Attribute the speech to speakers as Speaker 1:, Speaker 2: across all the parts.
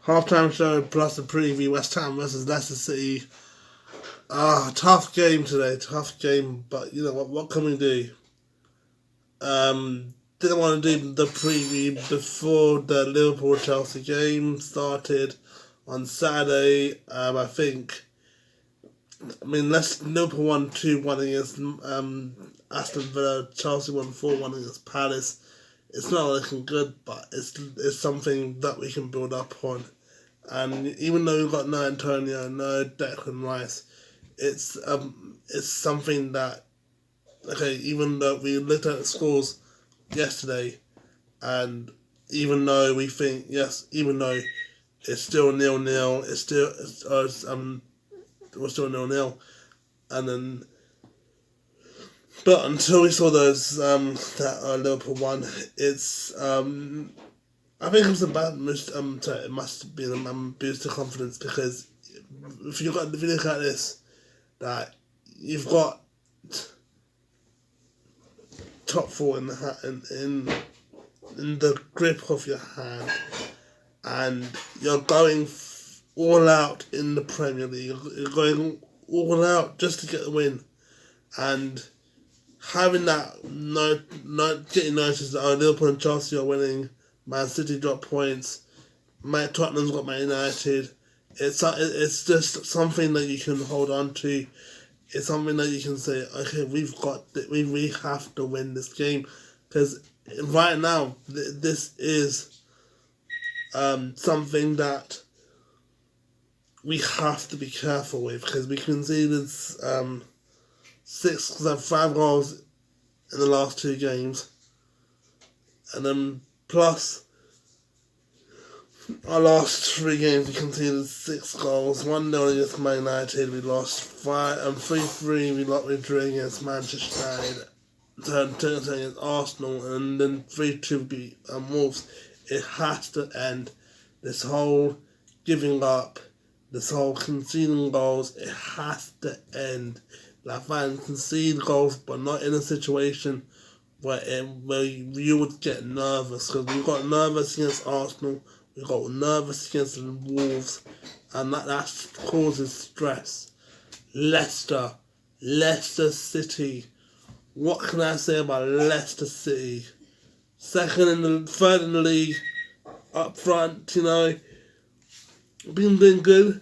Speaker 1: Halftime show plus the preview. West Ham versus Leicester City. Tough game today. Tough game, but you know what? What can we do? Didn't want to do the preview before the Liverpool-Chelsea game started on Saturday. I think. Liverpool won 2-1 against Aston Villa. Chelsea won 4-1 against Palace. It's not looking good, but it's something that we can build up on. And even though we've got no Antonio, no Declan Rice, it's something that, okay, even though we looked at the scores yesterday, and even though we think, yes, even though it's still 0-0, we're still 0-0, and then, but until we saw those that Liverpool won, it's I think it was a bad it must have been a boost of confidence, because if you look at this, that you've got top four in the grip of your hand, and you're going all out in the Premier League. You're going all out just to get the win, and having that not getting noticed that Liverpool and Chelsea are winning, Man City dropped points, Tottenham's got Man United. It's just something that you can hold on to. It's something that you can say, okay, we have to win this game, because right now this is something that we have to be careful with, because we conceded 5 goals in the last 2 games, and then plus our last 3 games we conceded 6 goals. 1-0 against Man United, we lost 3-3. We drew against Manchester United, 2-2 against Arsenal, and then 3-2 beat Wolves. It has to end. This whole giving up, this whole conceding goals, it has to end. Like, fans concede goals, but not in a situation where you would get nervous, because we got nervous against Arsenal, we got nervous against the Wolves, and that causes stress. Leicester City. What can I say about Leicester City? Third in the league, up front, been doing good.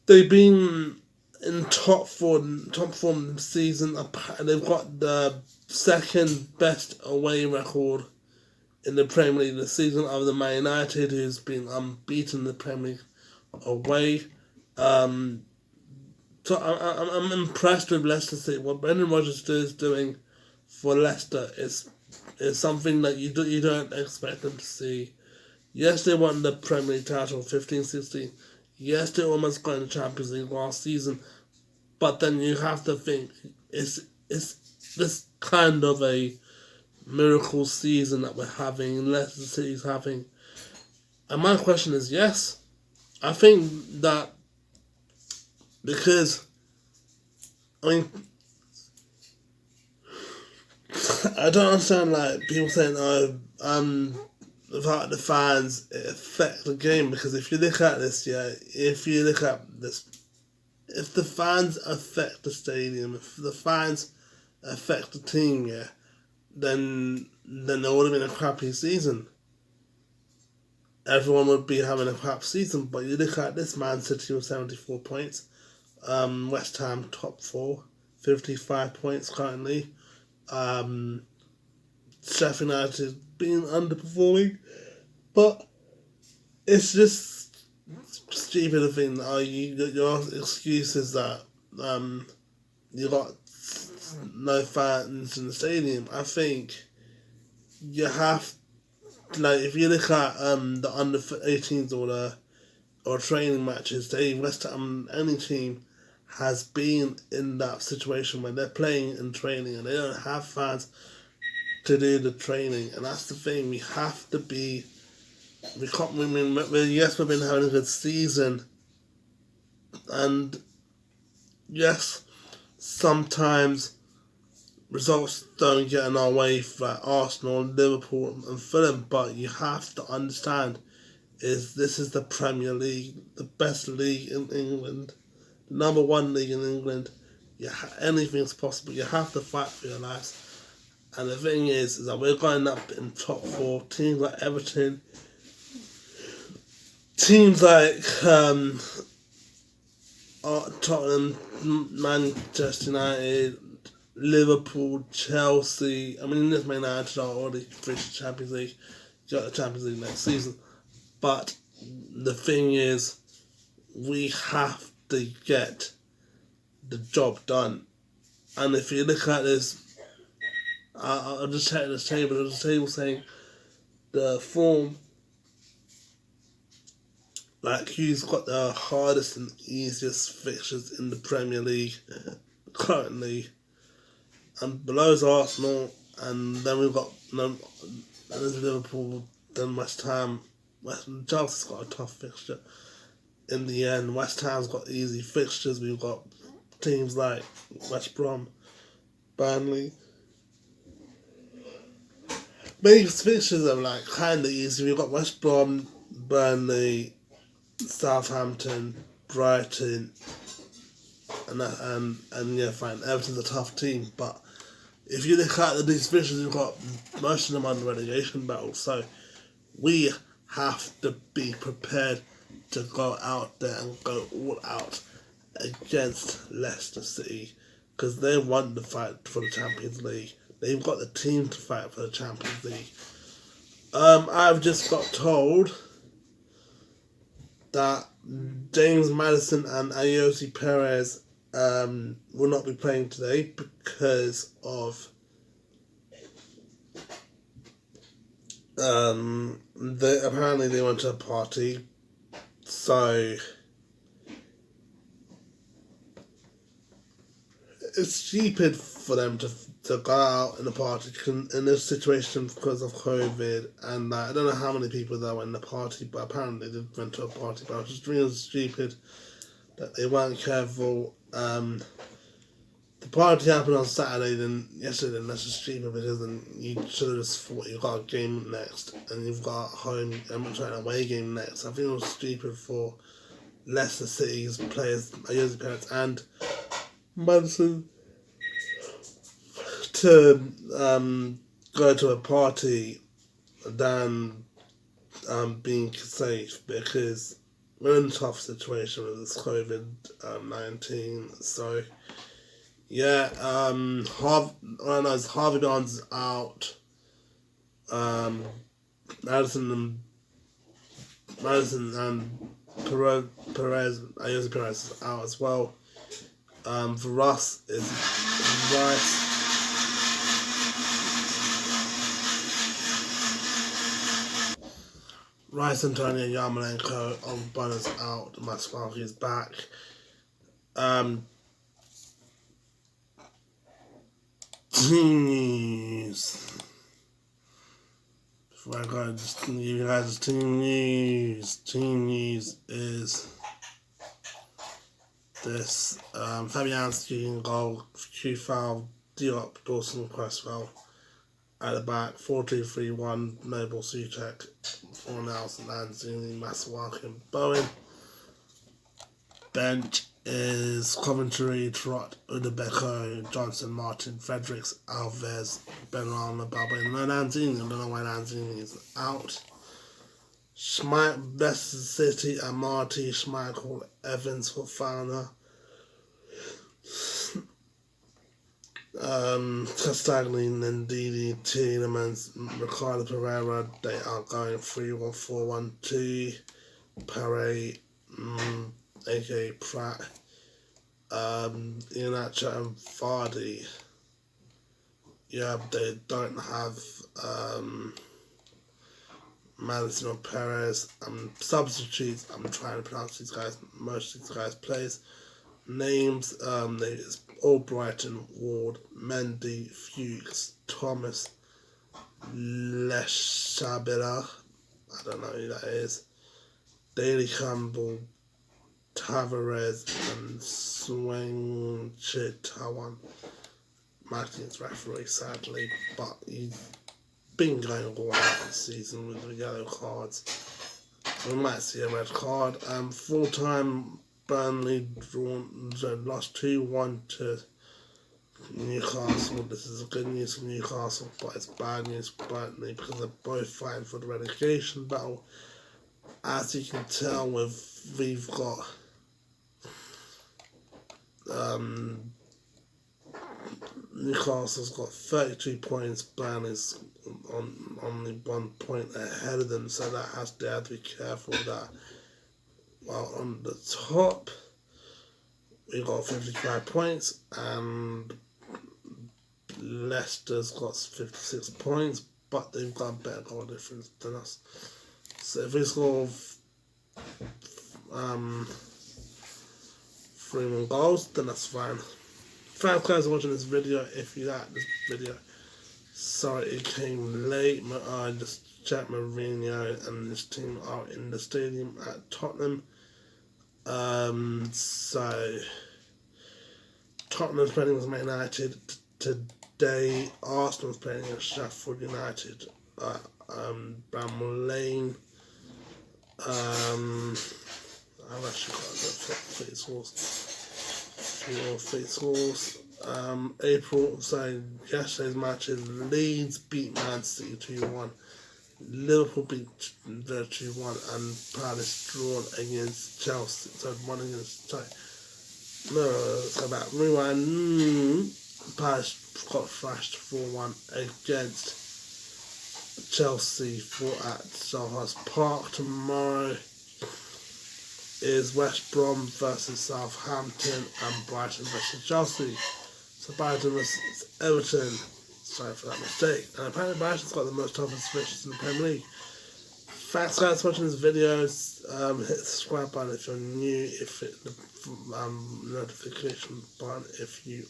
Speaker 1: They've been in top form this season. They've got the second best away record in the Premier League this season, other than Man United, who's been unbeaten in the Premier League away. So I'm impressed with Leicester City. What Brendan Rodgers is doing for Leicester is something that you don't expect them to see. Yes, they won the Premier League title 15-16. Yes, they almost got in the Champions League last season. But then you have to think, it's this kind of a miracle season that we're having, Leicester City's having? And my question is yes. I think that because, I don't understand, like, people saying, without the fans, it affects the game, because if you look at this, if the fans affect the stadium, if the fans affect the team, then there would have been a crappy season. Everyone would be having a crap season. But you look at this, Man City with 74 points, West Ham top 4, 55 points currently. Sheffield United being underperforming, but it's just stupid to think that your excuse is that you got no fans in the stadium. I think you have, like, if you look at the under 18s or training matches, West Ham, any team has been in that situation where they're playing and training and they don't have fans to do the training. And that's the thing, we have to be, yes, we've been having a good season, and yes, sometimes results don't get in our way for Arsenal, Liverpool and Fulham, but you have to understand, is this is the Premier League, the best league in England, the number one league in England. Anything's possible. You have to fight for your lives. And the thing is that we're going up in top four. Teams like Everton, teams like Tottenham, Manchester United, Liverpool, Chelsea. I mean, this Man United are already finished the Champions League. Got the Champions League next season. But the thing is, we have to get the job done. And if you look at this, I'll just check this table. There's a table saying the form, like who's got the hardest and easiest fixtures in the Premier League currently. And below is Arsenal, and then we've got there's Liverpool, then West Ham. Chelsea's got a tough fixture. In the end, West Ham's got easy fixtures. We've got teams like West Brom, Burnley. Many fixtures are like kind of easy. We've got West Brom, Burnley, Southampton, Brighton, and yeah, fine. Everton's a tough team, but if you look at these fixtures, you've got most of them on the relegation battle. So we have to be prepared to go out there and go all out against Leicester City, because they want the fight for the Champions League. They've got the team to fight for the Champions League. I've just got told that James Maddison and Ayoze Perez will not be playing today because of apparently they went to a party, so it's stupid for them to go out in a party in this situation because of COVID, and I don't know how many people there were in the party, but apparently they went to a party. But it was just really stupid that they weren't careful. The party happened on Saturday, then yesterday, and that's just stupid because then you should have just thought you've got a game next and you've got home and an away game next. I think it was stupid for Leicester City's players, Ayoze Perez and Maddison, to go to a party than being safe, because we're in a tough situation with this COVID-19. So yeah, Harvey Barnes is out. Madison and Ayoze Perez is out as well. For us, is Rice, Antonio Yarmolenko, Bonner's out, Matswaki is back. Team news. Before I go, just give you guys team news. Team news is this. Fabianski in goal, Q-Foul, Diop, Dawson, Cresswell. At the back, 4-2-3-1, Noble, Suchek, 4 Nelson, Lanzini, Matswaki and Bowen. Bench is Coventry, Trott, Udebeko, Johnson, Martin, Fredericks, Alves, Benrahma, Balba, and no Lanzini. I don't know why Lanzini is out. Leicester City, Amati, Schmeichel, Evans, Fofana, Castagni, Ndidi, Tielemans, Ricardo Pereira. They are going 3-1-4-1-2. Pere, aka Pratt, Iheanacho and Vardy. Yeah, they don't have Maddison or Perez. Substitutes, I'm trying to pronounce these guys, most of these guys' plays. Names, it's Albrighton, Ward, Mendy, Fuchs, Thomas, Leshabela, I don't know who that is, Daly Campbell, Tavares and Swangchitawan. Martin's referee, sadly, but he's been going all out this season with the yellow cards. we might see a red card. Full-time Burnley lost 2-1 to Newcastle. This is good news for Newcastle, but it's bad news for Burnley because they're both fighting for the relegation battle. As you can tell, we've got Newcastle's got 32 points. Burnley's on only 1 point ahead of them, so they have to be careful of that. While on the top, we got 55 points, and Leicester's got 56 points, but they've got a better goal difference than us. So if we score 3 more goals, then that's fine. Thanks guys for watching this video. If you like this video, sorry it came late. I just checked Mourinho and his team are in the stadium at Tottenham. So Tottenham's playing with Man United today. Arsenal's playing against Sheffield United at Bramall Lane. I've actually got a few scores. Yesterday's matches: Leeds beat Man City 2-1. Liverpool beat Villa 2-1, and Palace drawn against Chelsea. So one against let's go back. Rewind. Palace got thrashed 4-1 against Chelsea at Selhurst Park. Tomorrow is West Brom versus Southampton and Brighton versus Chelsea. So Brighton versus Everton. Sorry for that mistake. And apparently Brighton's got the most toughest fixtures in the Premier League. Thanks guys for watching this video. Hit the subscribe button if you're new. Hit the notification button if you're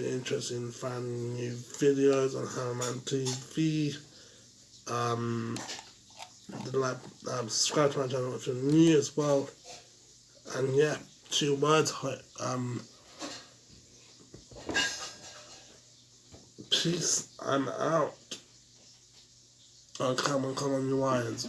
Speaker 1: interested in finding new videos on Hammerman TV. Subscribe to my channel if you're new as well. And yeah, 2 words. Peace. I'm out. Oh, come on, you Lions.